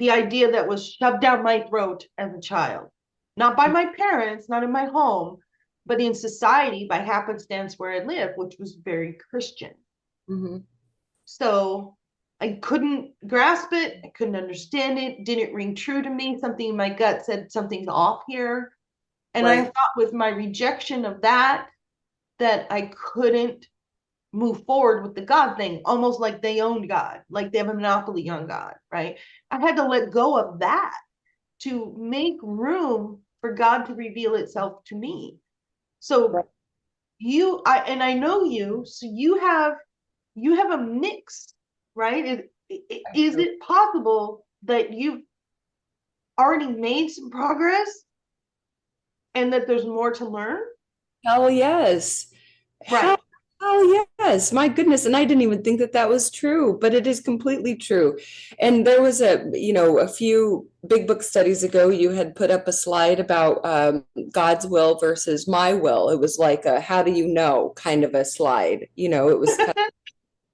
idea that was shoved down my throat as a child. Not by my parents, not in my home, but in society by happenstance where I lived, which was very Christian. Mhm. So I couldn't grasp it, I couldn't understand it, didn't ring true to me. Something in my gut said something's off here. And I Right. thought with my rejection of that, that I couldn't move forward with the God thing, almost like they owned God, like they have a monopoly on God, right? I had to let go of that to make room for God to reveal itself to me. So I know you, so you have a mix, right? Is it possible that you've already made some progress and that there's more to learn? Hell yes. Hell, Right. hell yes. My goodness. And I didn't even think that that was true, but it is completely true. And there was a few big book studies ago, you had put up a slide about God's will versus my will. It was like a how do you know kind of a slide. It was kind of,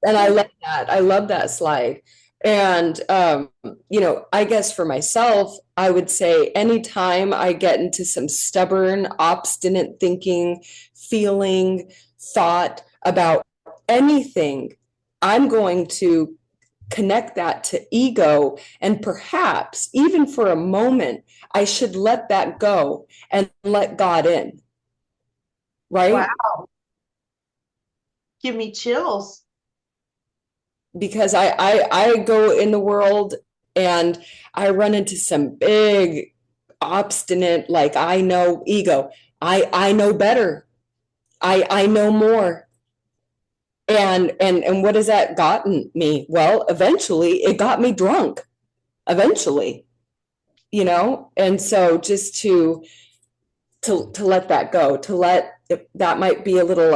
and I love that. I love that slide. And I guess for myself, I would say anytime I get into some stubborn, obstinate thinking, feeling, thought about anything, I'm going to connect that to ego. And perhaps, even for a moment, I should let that go and let God in, Wow. right? Give me chills. Because I go in the world and I run into some big obstinate, like, I know ego. I know better. I know more. And what has that gotten me? Well, eventually it got me drunk. Eventually, and so just to let that go, to let that might be a little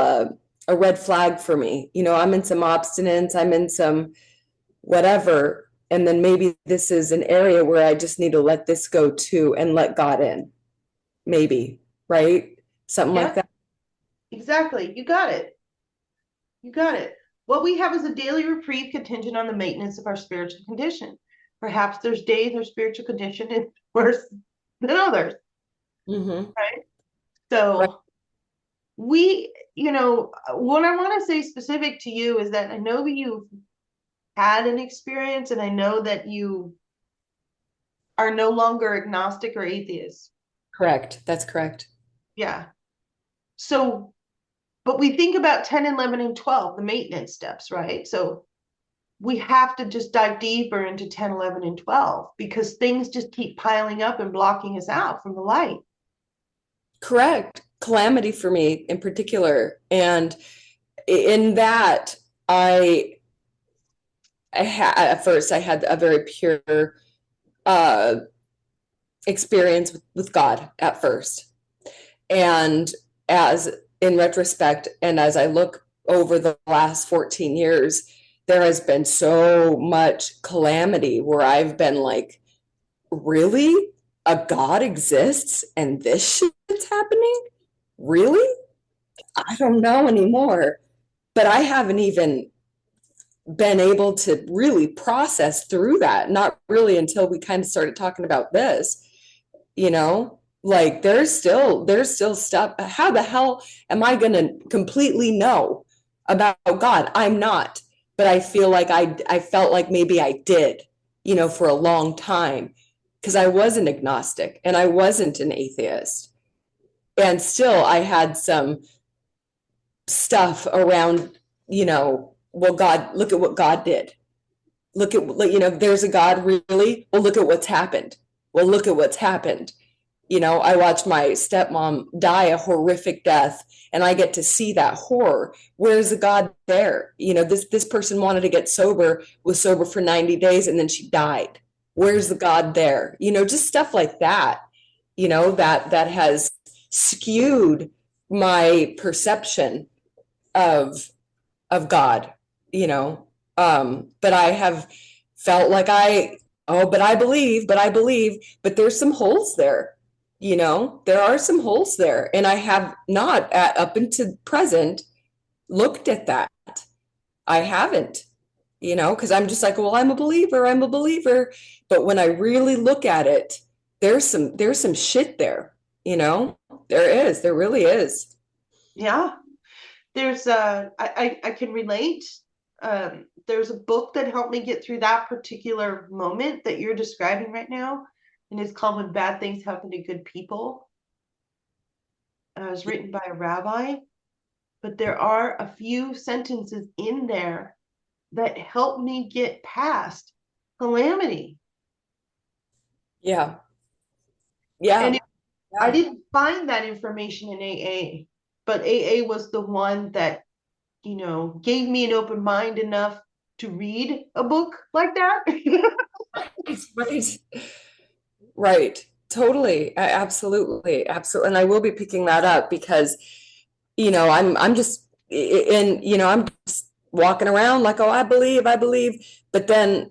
a red flag for me. I'm in some obstinance, I'm in some whatever. And then maybe this is an area where I just need to let this go too and let God in. Maybe, right? Something like Yeah, that. exactly. You got it. You got it. What we have is a daily reprieve contingent on the maintenance of our spiritual condition. Perhaps there's days our spiritual condition is worse than others, Mm-hmm. right? Right. So what I want to say specific to you is that I know that you've had an experience and I know that you are no longer agnostic or atheist. Correct. That's correct. Yeah. So, but we think about 10, 11, and 12, the maintenance steps, right? So we have to just dive deeper into 10, 11, and 12 because things just keep piling up and blocking us out from the light. Correct. Calamity for me in particular. And in that, I, at first I had a very pure uh, experience with God at first. And as in retrospect, and as I look over the last 14 years, there has been so much calamity where I've been like, really? A God exists and this shit's happening? Really? I don't know anymore. But I haven't even been able to really process through that. Not really until we kind of started talking about this, like there's still stuff. How the hell am I going to completely know about God? I'm not, but I feel like I felt like maybe I did, for a long time, because I was an agnostic and I wasn't an atheist, and still I had some stuff around, you know well, God, look at what God did. Look at, there's a God, really? Well, look at what's happened. Well, look at what's happened. I watched my stepmom die a horrific death, and I get to see that horror. Where's the God there? This person wanted to get sober, was sober for 90 days, and then she died. Where's the God there? Just stuff like that, that has skewed my perception of God, you know. But I have felt like but I believe, but there's some holes there, there are some holes there. And I have not up until present looked at that. I haven't, because I'm just like, well, I'm a believer, I'm a believer. But when I really look at it, there's some shit there, there really is. Yeah. There's I can relate. There's a book that helped me get through that particular moment that you're describing right now, and it's called When Bad Things Happen to Good People. It was written by a rabbi, but there are a few sentences in there that help me get past calamity. Yeah. And Yeah. I Yeah. didn't find that information in AA, but AA was the one that, gave me an open mind enough to read a book like that. Right. Right. Totally. Absolutely. Absolutely. And I will be picking that up because, I'm just I'm just walking around like, oh, I believe. But then,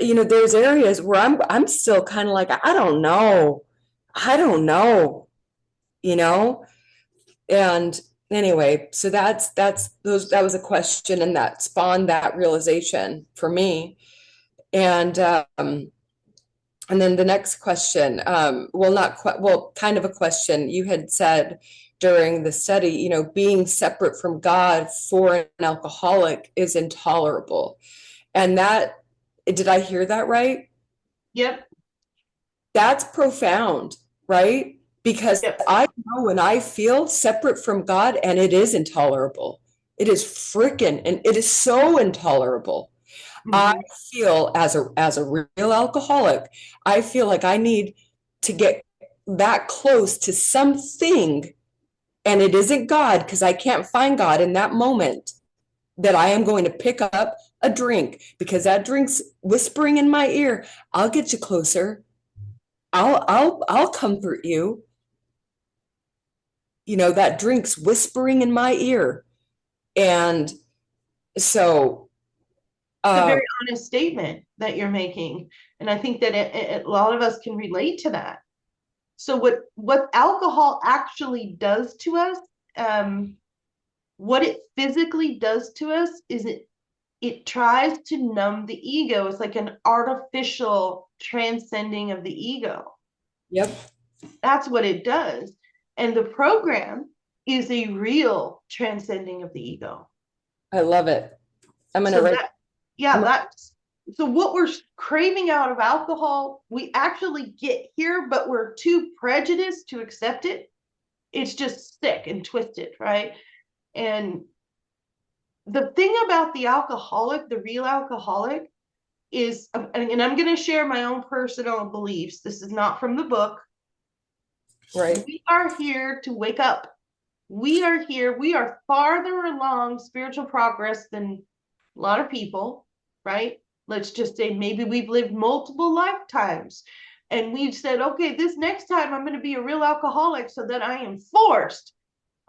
there's areas where I'm still kind of like, I don't know. I don't know, you know? And anyway, so that was a question, and that spawned that realization for me. And then the next question, well, not quite, well, kind of a question. You had said during the study, being separate from God for an alcoholic is intolerable. And did I hear that right? Yep. That's profound, right? Because Yep. I know when I feel separate from God, and it is intolerable. It is freaking, and it is so intolerable. I Mm-hmm. feel as a real alcoholic, I feel like I need to get that close to something, and it isn't God because I can't find God in that moment, that I am going to pick up a drink because that drink's whispering in my ear. I'll get you closer. I'll comfort you. That drink's whispering in my ear. And so It's a um very honest statement that you're making, and I think that a lot of us can relate to that. So what alcohol actually does to us, um, what it physically does to us is it tries to numb the ego. It's like an artificial transcending of the ego. yep, That's what it does. And the program is a real transcending of the ego. I love it. I'm gonna So write. that, yeah, I'm, that's so what we're craving out of alcohol, we actually get here, but we're too prejudiced to accept it. It's just sick and twisted, right? And the thing about the alcoholic, the real alcoholic, is, and I'm going to share my own personal beliefs. This is not from the book. right. We are here to wake up. We are here. We are farther along spiritual progress than a lot of people, right? Let's just say maybe we've lived multiple lifetimes and we've said, okay, this next time I'm going to be a real alcoholic so that I am forced.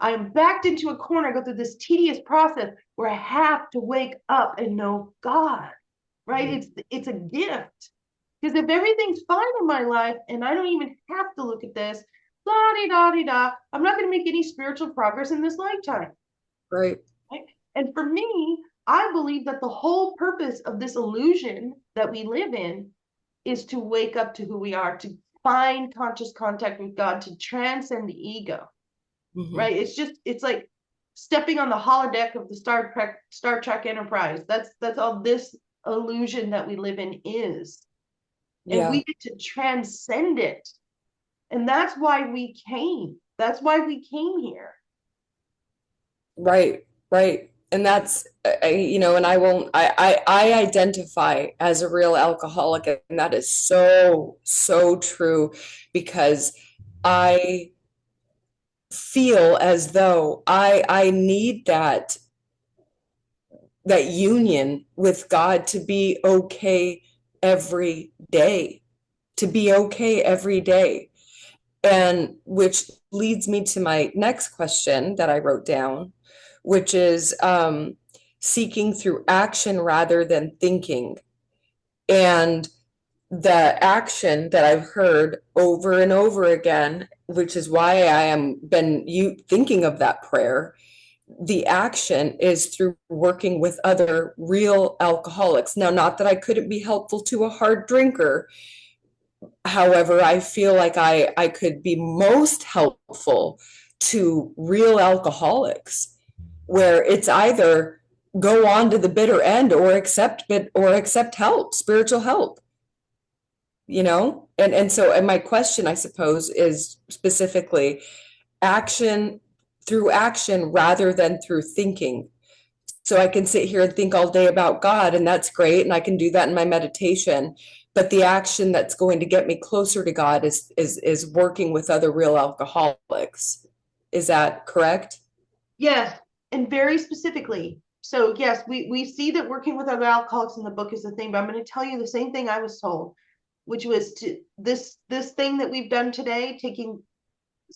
I am backed into a corner, I go through this tedious process where I have to wake up and know God, right? It's a gift. Because if everything's fine in my life and I don't even have to look at this, la di da di da, I'm not going to make any spiritual progress in this lifetime. Right. Right? And for me, I believe that the whole purpose of this illusion that we live in is to wake up to who we are, to find conscious contact with God, to transcend the ego. Mm-hmm. Right? It's like stepping on the holodeck of the Star Trek Enterprise. That's all this illusion that we live in is. And Yeah. we get to transcend it. And that's why we came. That's why we came here. Right. Right. And that's and I won't I identify as a real alcoholic, and that is so true because I feel as though I need that union with God to be okay every day, to be okay every day. And which leads me to my next question that I wrote down, which is seeking through action rather than thinking. And the action that I've heard over and over again, which is why I am been you thinking of that prayer. The action is through working with other real alcoholics. Now, not that I couldn't be helpful to a hard drinker. However, I feel like I could be most helpful to real alcoholics, where it's either go on to the bitter end or accept help, spiritual help, and my question, I suppose, is specifically action through action rather than through thinking. So I can sit here and think all day about God, and that's great, and I can do that in my meditation. But the action that's going to get me closer to God is working with other real alcoholics. Is that correct? Yes, and very specifically. So yes, we see that working with other alcoholics in the book is the thing, but I'm going to tell you the same thing I was told, which was to this thing that we've done today, taking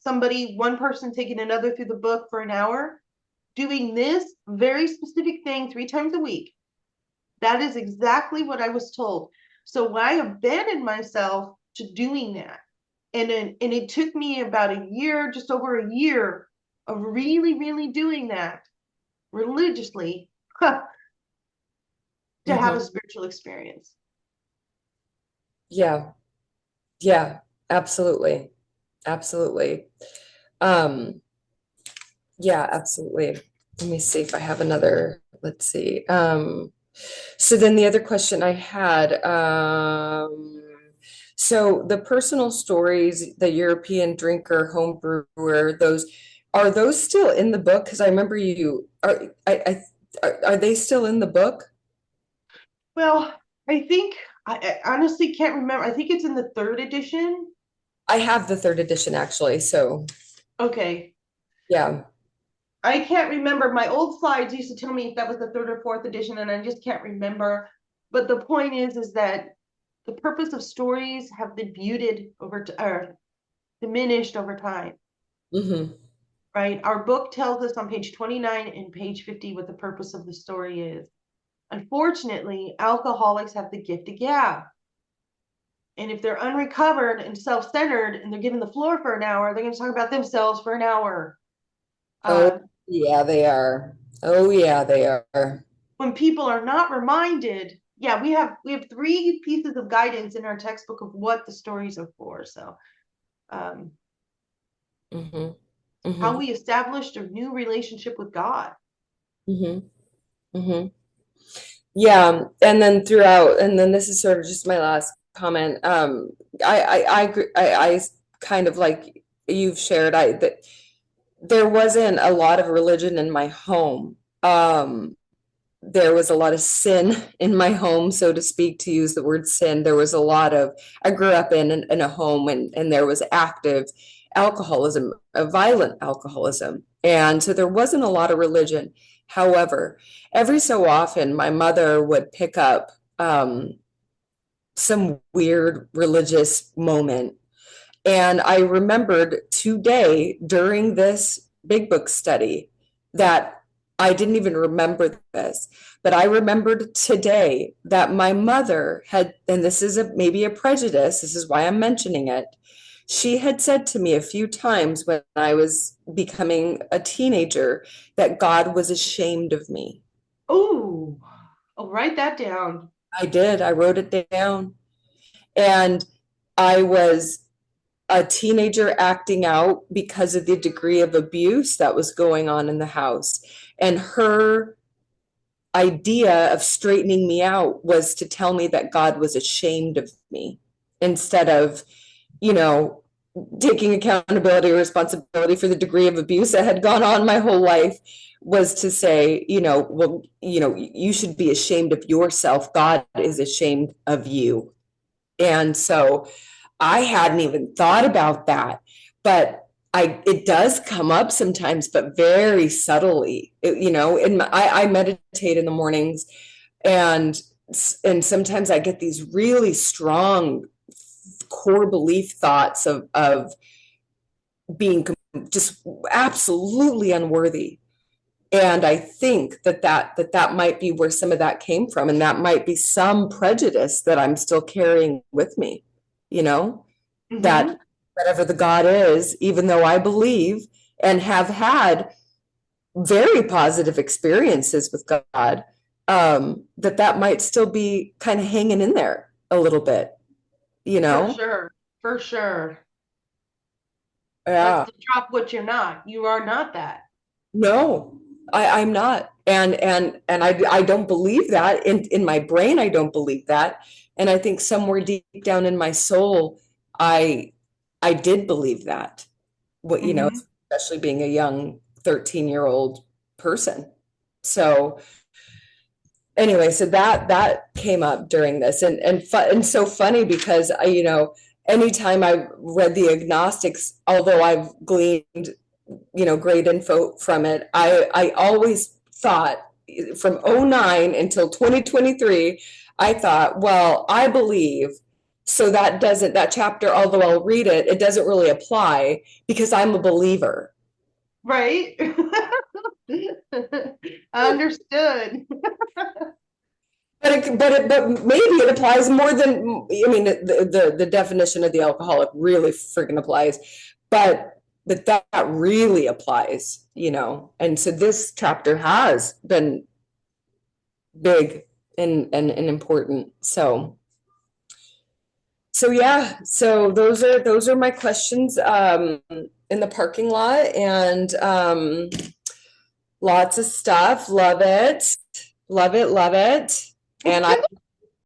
one person taking another through the book for an hour, doing this very specific thing 3 times a week. That is exactly what I was told. So I abandoned myself to doing that. And it took me about a year, just over a year of really, really doing that religiously to have a Mm-hmm. spiritual experience. Yeah, yeah, absolutely. Absolutely. Um, yeah, absolutely. Let me see if I have another, let's see. So then the other question I had, so the personal stories, the European drinker, home brewer, those are those still in the book? Because I remember you are they still in the book? Well, I think I honestly can't remember. I think it's in the third edition. I have the third edition actually, so Okay. yeah. I can't remember. My old slides used to tell me if that was the third or fourth edition, and I just can't remember. But the point is that the purpose of stories have been muted or diminished over time, Hmm. right? Our book tells us on page 29 and page 50 what the purpose of the story is. Unfortunately, alcoholics have the gift of gab. And if they're unrecovered and self-centered and they're given the floor for an hour, they're going to talk about themselves for an hour. Oh Uh, yeah, they are. Oh yeah, they are. when people are not reminded, yeah, we have 3 pieces of guidance in our textbook of what the stories are for. So um, Hmm. how Hmm. we established a new relationship with God. Hmm. Hmm. Yeah, and then throughout, and then this is sort of just my last comment. I kind of like you've shared, that there wasn't a lot of religion in my home. There was a lot of sin in my home, so to speak, to use the word sin. There was a lot of, I grew up in a home and there was active alcoholism, a violent alcoholism. And so there wasn't a lot of religion. However, every so often, my mother would pick up some weird religious moment. And I remembered today during this big book study that I didn't even remember this, but I remembered today that my mother had, and this is maybe a prejudice, this is why I'm mentioning it. She had said to me a few times when I was becoming a teenager that God was ashamed of me. Oh, I'll write that down. I did, I wrote it down. And I was a teenager acting out because of the degree of abuse that was going on in the house. And her idea of straightening me out was to tell me that God was ashamed of me instead of, you know, taking accountability or responsibility for the degree of abuse that had gone on my whole life was to say, well, you should be ashamed of yourself. God is ashamed of you. And so I hadn't even thought about that, but it does come up sometimes, but very subtly, I meditate in the mornings, and sometimes I get these really strong core belief thoughts of being just absolutely unworthy. And I think that might be where some of that came from, and that might be some prejudice that I'm still carrying with me, you know, Mm-hmm. that whatever the God is, even though I believe and have had very positive experiences with God, that might still be kind of hanging in there a little bit, you For know? sure. For sure. That's Yeah. to drop what you're not. You are not that. No, I'm not. And I don't believe that. In my brain, I don't believe that. And I think somewhere deep down in my soul, I I did believe that. What, Mm-hmm. especially being a young 13-year-old person. So anyway, so that came up during this, and so funny because anytime I read the Agnostics, although I've gleaned great info from it, I always thought from '09 until 2023, I thought, well, I believe, so that chapter, although I'll read it, it doesn't really apply because I'm a believer. Right? Understood. But maybe it applies more than, I mean, the definition of the alcoholic really freaking applies, but that really applies, and so this chapter has been big and important. So yeah, so those are my questions in the parking lot, and lots of stuff. Love it, love it, love it. And I